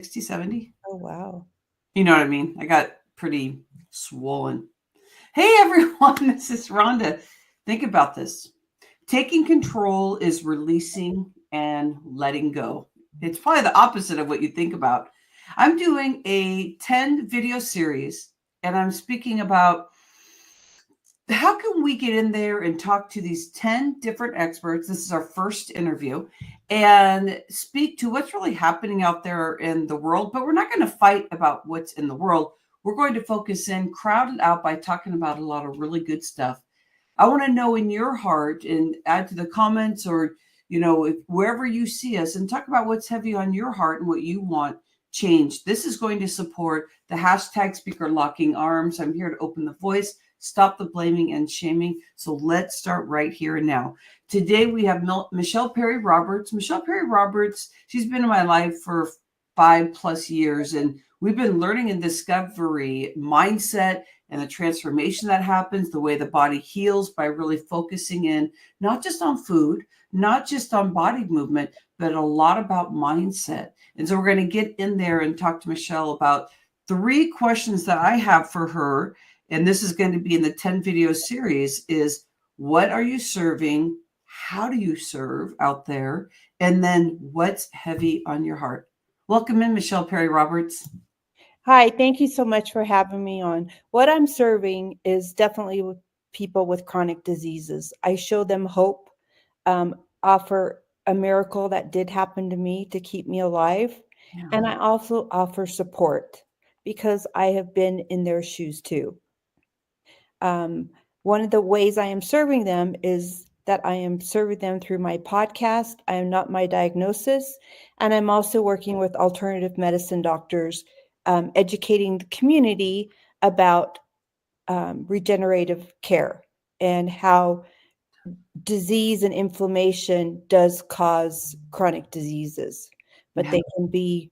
60, 70. Oh, wow. You know what I mean? I got pretty swollen. Hey everyone, this is Rhonda. Think about this. Taking control is releasing and letting go. It's probably the opposite of what you think about. I'm doing a 10 video series and I'm speaking about how can we get in there and talk to these 10 different experts. This is our first interview, and speak to what's really happening out there in the world. But we're not going to fight about what's in the world. We're going to focus in, crowd it out by talking about a lot of really good stuff. I want to know in your heart, and add to the comments, or if wherever you see us, and talk about what's heavy on your heart and what you want changed. This is going to support the hashtag speaker locking arms. I'm here to open the voice, stop the blaming and shaming. So let's start right here and now. Today we have Michelle Perry Roberts. Michelle Perry Roberts, she's been in my life for 5+ years, and we've been learning and discovery mindset and the transformation that happens, the way the body heals by really focusing in, not just on food, not just on body movement, but a lot about mindset. And so we're going to get in there and talk to Michelle about 3 questions that I have for her. And this is going to be in the 10 video series is, what are you serving? How do you serve out there? And then what's heavy on your heart? Welcome in, Michelle Perry Roberts. Hi, thank you so much for having me on. What I'm serving is definitely with people with chronic diseases. I show them hope, offer a miracle that did happen to me to keep me alive. Yeah. And I also offer support because I have been in their shoes too. One of the ways I am serving them is that I am serving them through my podcast, I Am Not My Diagnosis. And I'm also working with alternative medicine doctors, educating the community about regenerative care and how disease and inflammation does cause chronic diseases, but they can be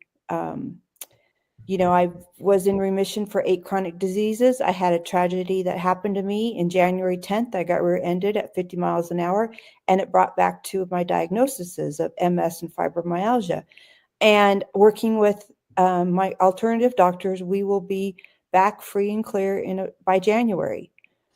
I was in remission for 8 chronic diseases. I had a tragedy that happened to me in January 10th. I got rear-ended at 50 miles an hour, and it brought back 2 of my diagnoses of MS and fibromyalgia. And working with my alternative doctors, we will be back free and clear by January.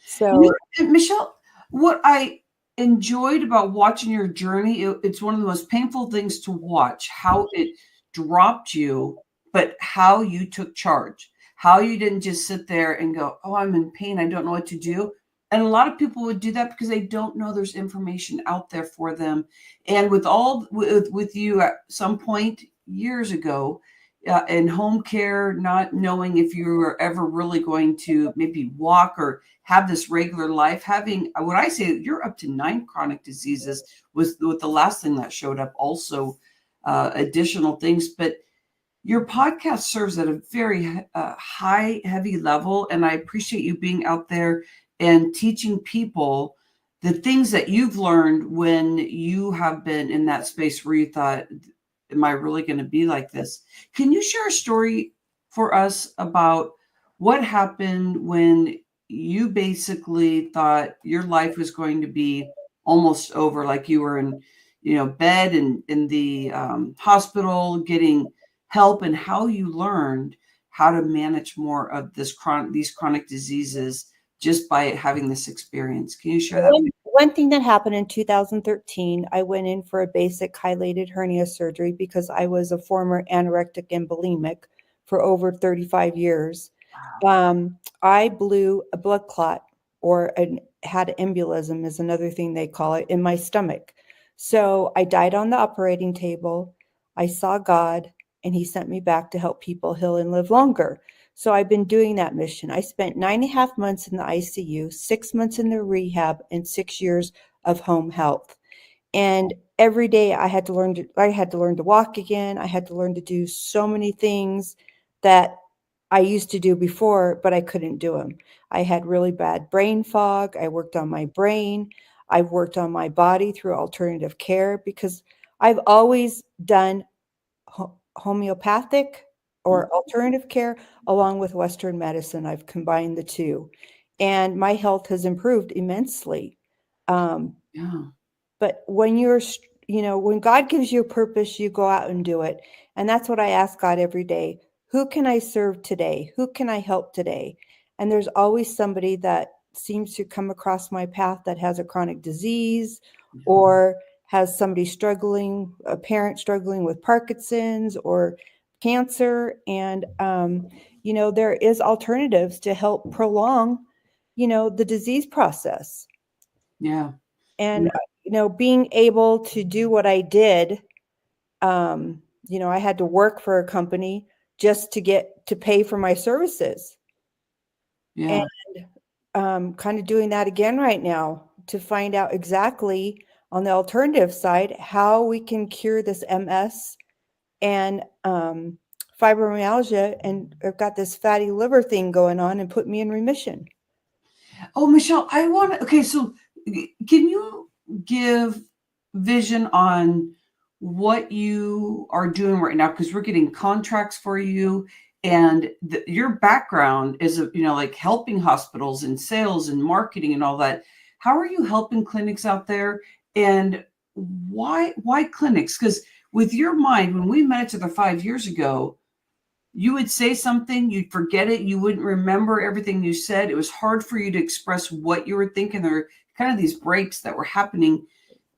So, Michelle, what I enjoyed about watching your journey, it's one of the most painful things to watch, how it dropped you, but how you took charge, how you didn't just sit there and go, oh, I'm in pain, I don't know what to do. And a lot of people would do that because they don't know there's information out there for them. And with you at some point years ago, in home care, not knowing if you were ever really going to maybe walk or have this regular life, having what I say, you're up to 9 chronic diseases was with the last thing that showed up, also additional things. But your podcast serves at a very high, heavy level. And I appreciate you being out there and teaching people the things that you've learned when you have been in that space where you thought, am I really going to be like this? Can you share a story for us about what happened when you basically thought your life was going to be almost over, like you were in, bed and in the hospital getting help, and how you learned how to manage more of these chronic diseases just by having this experience? Can you share that? One thing that happened in 2013, I went in for a basic highlighted hernia surgery because I was a former anorectic and bulimic for over 35 years. I blew a blood clot, or had embolism is another thing they call it, in my stomach. So I died on the operating table. I saw God, and he sent me back to help people heal and live longer. So I've been doing that mission. I spent 9.5 months in the ICU, 6 months in the rehab, and 6 years of home health. And every day I had to learn to walk again. I had to learn to do so many things that I used to do before, but I couldn't do them. I had really bad brain fog. I worked on my brain. I've worked on my body through alternative care because I've always done homeopathic or alternative care along with Western medicine. I've combined the two, and my health has improved immensely. Yeah. But when you're when God gives you a purpose, you go out and do it. And that's what I ask God every day. Who can I serve today? Who can I help today? And there's always somebody that seems to come across my path that has a chronic disease or has somebody struggling, a parent struggling with Parkinson's or cancer. And, there is alternatives to help prolong, the disease process. Yeah. And, being able to do what I did, I had to work for a company just to get to pay for my services. And Yeah. kind of doing that again right now to find out exactly on the alternative side how we can cure this MS and fibromyalgia. And I've got this fatty liver thing going on and put me in remission. Oh, Michelle, okay, so can you give vision on what you are doing right now? Because we're getting contracts for you, and your background is, like helping hospitals and sales and marketing and all that. How are you helping clinics out there? And why clinics? Because with your mind, when we met each other 5 years ago, you would say something, you'd forget it, you wouldn't remember everything you said. It was hard for you to express what you were thinking. There were kind of these breaks that were happening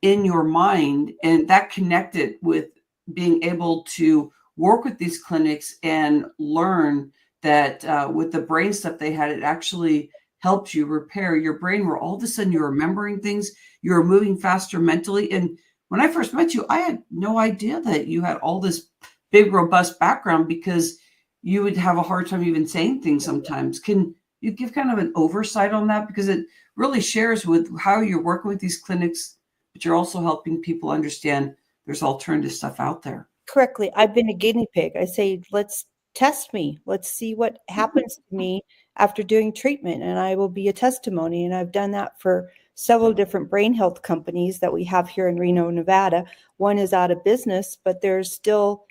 in your mind, and that connected with being able to work with these clinics and learn that with the brain stuff they had, it actually helps you repair your brain, where all of a sudden you're remembering things, you're moving faster mentally. And when I first met you, I had no idea that you had all this big, robust background, because you would have a hard time even saying things sometimes. Can you give kind of an oversight on that? Because it really shares with how you're working with these clinics, but you're also helping people understand there's alternative stuff out there. Correctly. I've been a guinea pig. I say, let's test me. Let's see what happens to me after doing treatment, and I will be a testimony. And I've done that for several different brain health companies that we have here in Reno, Nevada. One is out of business, but there's still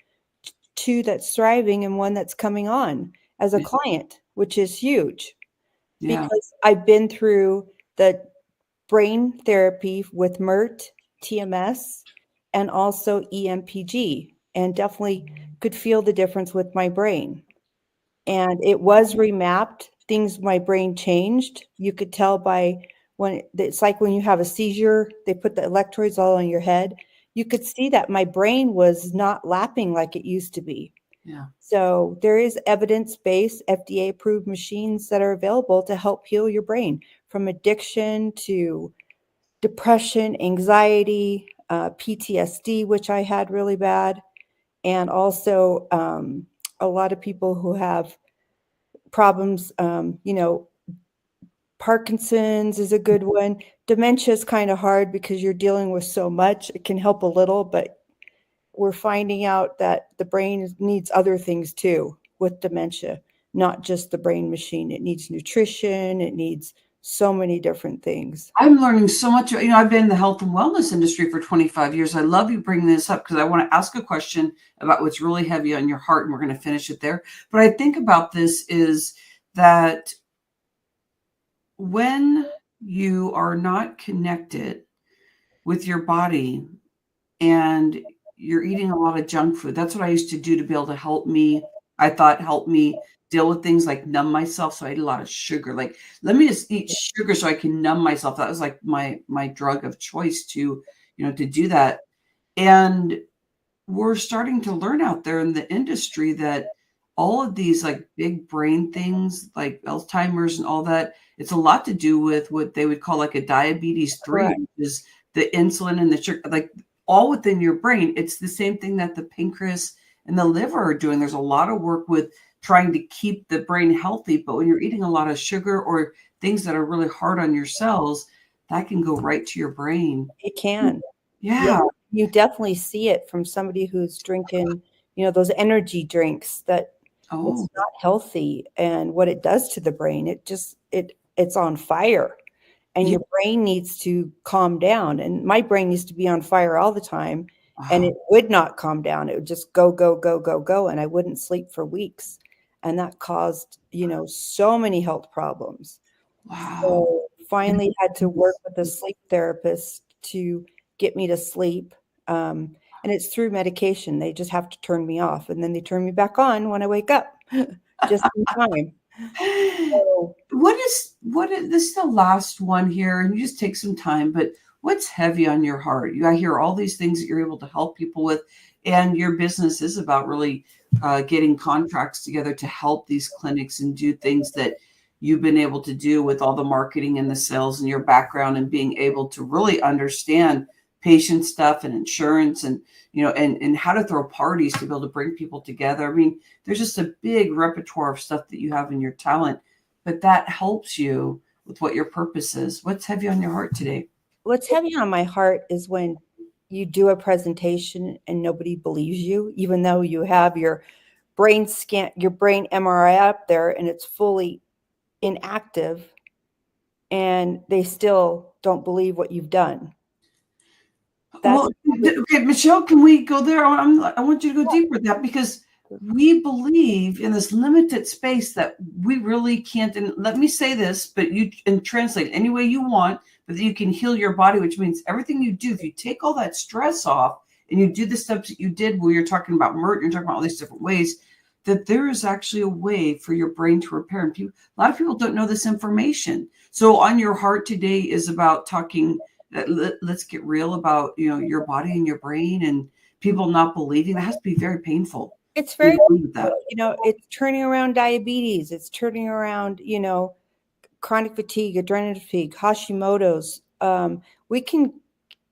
two that's thriving and one that's coming on as a client, which is huge Yeah. because I've been through the brain therapy with MERT, TMS, and also EMPG, and definitely could feel the difference with my brain. And it was remapped. Things, my brain changed. You could tell by when it's like when you have a seizure, they put the electrodes all on your head. You could see that my brain was not lapping like it used to be. Yeah. So there is evidence-based, FDA-approved machines that are available to help heal your brain from addiction to depression, anxiety, PTSD, which I had really bad, and also a lot of people who have problems, Parkinson's is a good one. Dementia is kind of hard because you're dealing with so much. It can help a little, but we're finding out that the brain needs other things too with dementia, not just the brain machine. It needs nutrition. It needs so many different things. I'm learning so much. I've been in the health and wellness industry for 25 years. I love you bringing this up because I want to ask a question about what's really heavy on your heart, and we're going to finish it there. But I think about this is that when you are not connected with your body and you're eating a lot of junk food, that's what I used to do to be able to help me. I thought help me deal with things like numb myself. So I ate a lot of sugar. Like, let me just eat sugar so I can numb myself. That was like my drug of choice to do that. And we're starting to learn out there in the industry that all of these like big brain things like Alzheimer's and all that, it's a lot to do with what they would call like a diabetes 3, Correct. which is the insulin and the sugar, like all within your brain. It's the same thing that the pancreas and the liver are doing. There's a lot of work with trying to keep the brain healthy, but when you're eating a lot of sugar or things that are really hard on your cells, that can go right to your brain. It can. Yeah, Yeah. you definitely see it from somebody who's drinking, those energy drinks that Oh, it's not healthy and what it does to the brain. It's on fire and yeah. your brain needs to calm down. And my brain used to be on fire all the time and Wow. it would not calm down. It would just go, go, go, go, go. And I wouldn't sleep for weeks. And that caused, so many health problems. Wow. So finally had to work with a sleep therapist to get me to sleep. And it's through medication. They just have to turn me off, and then they turn me back on when I wake up, just in time. So What is this is the last one here, and you just take some time, but what's heavy on your heart? I hear all these things that you're able to help people with, and your business is about really getting contracts together to help these clinics and do things that you've been able to do with all the marketing and the sales and your background and being able to really understand patient stuff and insurance and and how to throw parties to be able to bring people together. I mean, there's just a big repertoire of stuff that you have in your talent, but that helps you with what your purpose is. What's heavy on your heart today? what's heavy on my heart is when you do a presentation and nobody believes you, even though you have your brain MRI up there and it's fully inactive, and they still don't believe what you've done. That's Well, okay, Michelle, can we go there? I want you to go deeper with that because we believe in this limited space that we really can't. And let me say this, but you can translate any way you want, but that you can heal your body, which means everything you do, if you take all that stress off and you do the steps that you did where you're talking about Mert, you're talking about all these different ways, that there is actually a way for your brain to repair. And a lot of people don't know this information. So on your heart today is about talking. Let's get real about your body and your brain and people not believing. That has to be very painful. It's very, That. it's turning around diabetes. It's turning around, chronic fatigue, adrenal fatigue, Hashimoto's.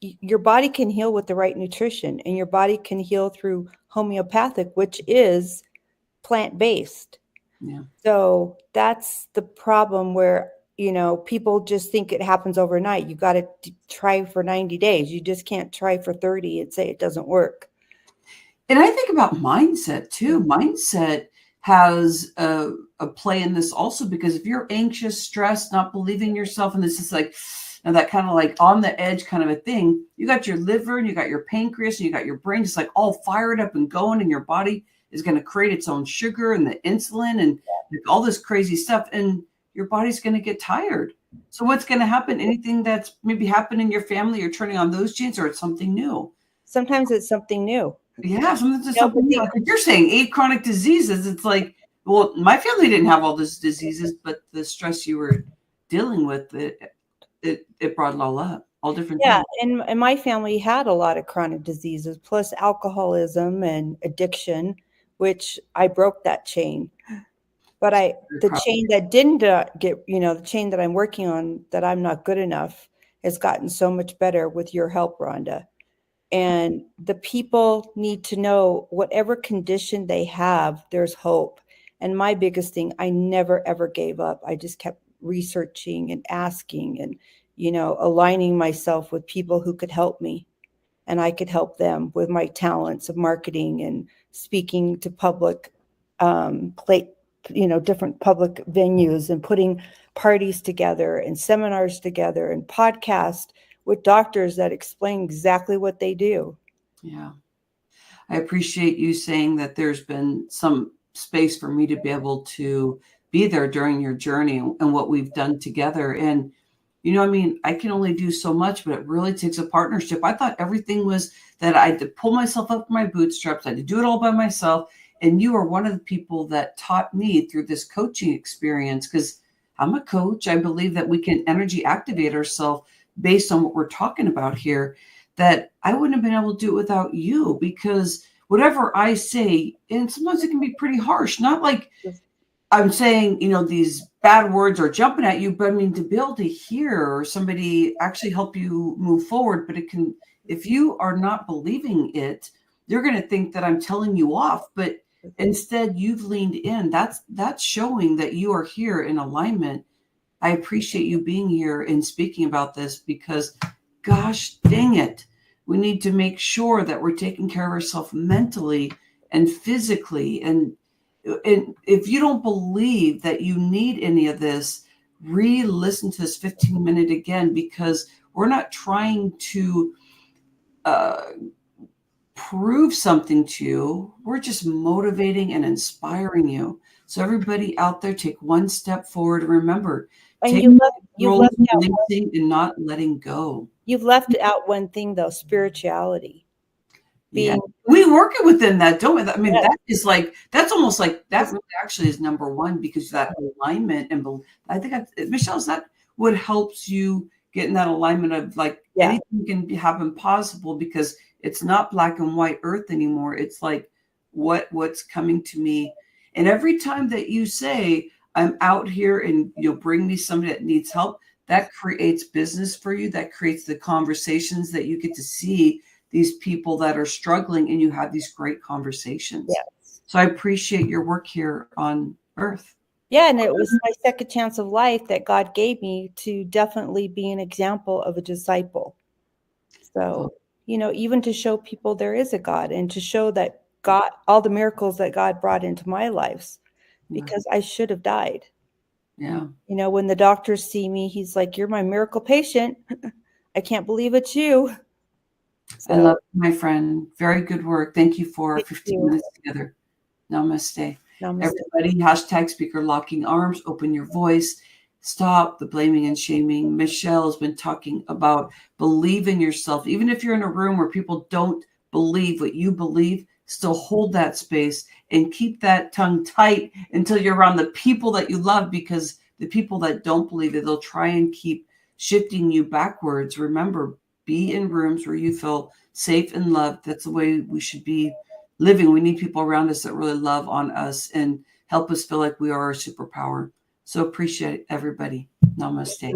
Your body can heal with the right nutrition, and your body can heal through homeopathic, which is plant-based. Yeah. So that's the problem where, people just think it happens overnight. You got to try for 90 days. You just can't try for 30 and say it doesn't work. And I think about mindset too. Mindset has a play in this also, because if you're anxious, stressed, not believing yourself, and this is like that kind of like on the edge kind of a thing, you got your liver and you got your pancreas and you got your brain just like all fired up and going, and your body is going to create its own sugar and the insulin and all this crazy stuff. And your body's going to get tired. So what's going to happen? Anything that's maybe happened in your family, you're turning on those genes, or it's something new. Sometimes it's something new. Yeah, sometimes it's something new. Like you're saying 8 chronic diseases. It's like, well, my family didn't have all these diseases, but the stress you were dealing with, it brought it all up, all different things. And my family had a lot of chronic diseases, plus alcoholism and addiction, which I broke that chain. But the chain that didn't get, the chain that I'm working on, that I'm not good enough, has gotten so much better with your help, Rhonda. And the people need to know whatever condition they have, there's hope. And my biggest thing, I never, ever gave up. I just kept researching and asking and, aligning myself with people who could help me. And I could help them with my talents of marketing and speaking to public different public venues and putting parties together and seminars together and podcasts with doctors that explain exactly what they do. Yeah. I appreciate you saying that there's been some space for me to be able to be there during your journey and what we've done together. And, I can only do so much, but it really takes a partnership. I thought everything was that I had to pull myself up my bootstraps. I had to do it all by myself. And you are one of the people that taught me through this coaching experience, because I'm a coach. I believe that we can energy activate ourselves based on what we're talking about here, that I wouldn't have been able to do it without you, because whatever I say, and sometimes it can be pretty harsh, not like I'm saying, these bad words are jumping at you, but I mean, to be able to hear somebody actually help you move forward. But if you are not believing it, you're going to think that I'm telling you off, but instead you've leaned in. That's showing that you are here in alignment. I appreciate you being here and speaking about this, because gosh dang it, we need to make sure that we're taking care of ourselves mentally and physically. And if you don't believe that you need any of this, re-listen to this 15-minute again, because we're not trying to prove something to you. We're just motivating and inspiring you. So everybody out there, take one step forward. Remember, and you've left out and not letting go. You've left out one thing though: spirituality. Yeah. being We work it within that, don't we? I mean, yes, that is like, that's almost like, that just- really actually is number one, because that alignment and I think Michelle, is that what helps you get in that alignment of like yeah, anything can happen possible, because it's not black and white earth anymore. It's like what's coming to me. And every time that you say, I'm out here and you'll bring me somebody that needs help, that creates business for you. That creates the conversations that you get to see these people that are struggling, and you have these great conversations. yes. So I appreciate your work here on earth. Yeah, and it was my second chance of life that God gave me to definitely be an example of a disciple. So, even to show people there is a God and to show that God, all the miracles that God brought into my life, Yeah. because I should have died. Yeah. When the doctors see me, he's like, "You're my miracle patient." I can't believe it's you. I love So, you, my friend. Very good work. Thank you for thank 15 you. minutes together. Namaste. Namaste. Everybody, hashtag speaker locking arms, open your voice, stop the blaming and shaming. Michelle has been talking about believe in yourself. Even if you're in a room where people don't believe what you believe, still hold that space and keep that tongue tight until you're around the people that you love, because the people that don't believe it, they'll try and keep shifting you backwards. Remember, be in rooms where you feel safe and loved. That's the way we should be living. We need people around us that really love on us and help us feel like we are a superpower. So appreciate everybody. Namaste.